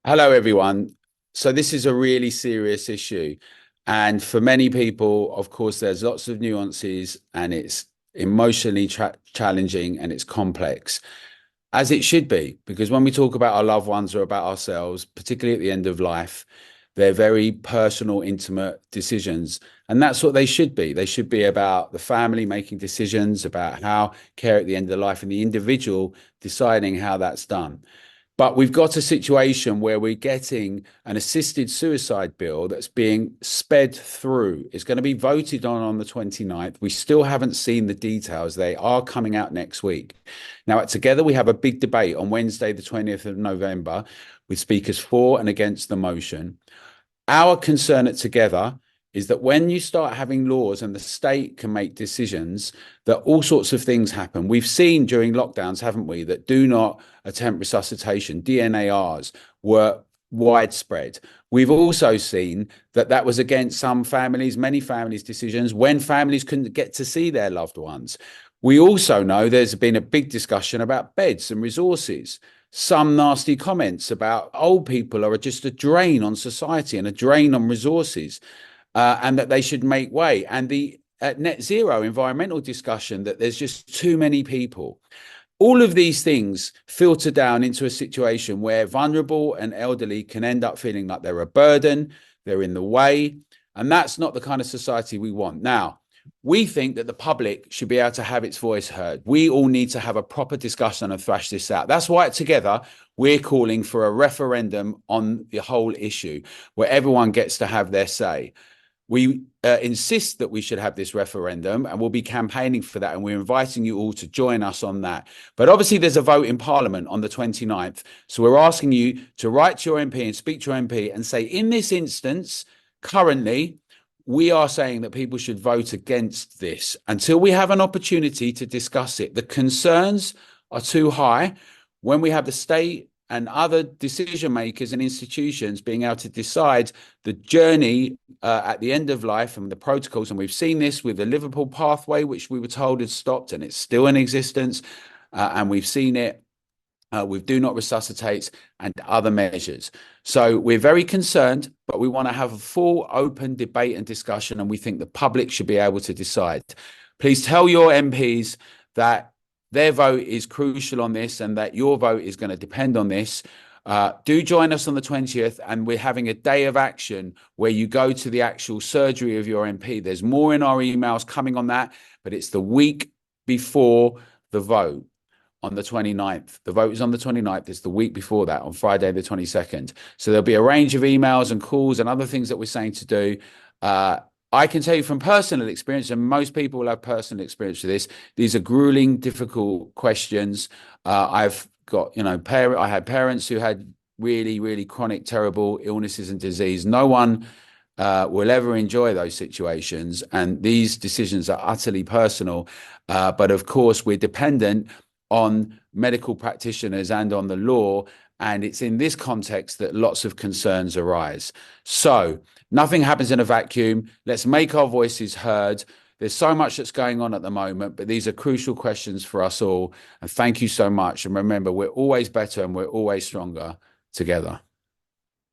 Hello, everyone. So this is a really serious issue. And for many people, of course, there's lots of nuances and it's emotionally challenging and it's complex, as it should be, because when we talk about our loved ones or about ourselves, particularly at the end of life, they're very personal, intimate decisions. And that's what they should be. They should be about the family making decisions about how care at the end of life and the individual deciding how that's done. But we've got a situation where we're getting an assisted suicide bill that's being sped through. It's going to be voted on the 29th. We still haven't seen the details. They are coming out next week. Now, at Together, we have a big debate on Wednesday, the 20th of November, with speakers for and against the motion. Our concern at Together is that when you start having laws and the state can make decisions, that all sorts of things happen. We've seen during lockdowns, haven't we, that do not attempt resuscitation, DNARs, were widespread. We've also seen that that was against some families, many families' decisions when families couldn't get to see their loved ones. We also know there's been a big discussion about beds and resources. Some nasty comments about old people are just a drain on society and a drain on resources, and that they should make way. And the net zero environmental discussion, that there's just too many people. All of these things filter down into a situation where vulnerable and elderly can end up feeling like they're a burden, they're in the way, and that's not the kind of society we want. Now, we think that the public should be able to have its voice heard. We all need to have a proper discussion and thrash this out. That's why Together, we're calling for a referendum on the whole issue where everyone gets to have their say. We insist that we should have this referendum, and we'll be campaigning for that, and we're inviting you all to join us on that. But obviously there's a vote in Parliament on the 29th, so we're asking you to write to your MP and speak to your MP and say, in this instance, currently, we are saying that people should vote against this until we have an opportunity to discuss it. The concerns are too high. When we have the state and other decision makers and institutions being able to decide the journey at the end of life and the protocols. And we've seen this with the Liverpool pathway, which we were told had stopped, and it's still in existence. And we've seen it with Do Not Resuscitate and other measures. So we're very concerned, but we want to have a full open debate and discussion, and we think the public should be able to decide. Please tell your MPs that their vote is crucial on this and that your vote is going to depend on this. Do join us on the 20th, and we're having a day of action where you go to the actual surgery of your MP. There's more in our emails coming on that, but it's the week before the vote on the 29th. The vote is on the 29th. It's the week before that, on Friday the 22nd. So there'll be a range of emails and calls and other things that we're saying to do. I can tell you from personal experience, and most people will have personal experience with this, these are grueling, difficult questions. I've got, I had parents who had really, really chronic, terrible illnesses and disease. No one will ever enjoy those situations. And these decisions are utterly personal. But of course, we're dependent on medical practitioners and on the law. And it's in this context that lots of concerns arise. So nothing happens in a vacuum. Let's make our voices heard. There's so much that's going on at the moment, but these are crucial questions for us all. And thank you so much. And remember, we're always better and we're always stronger together.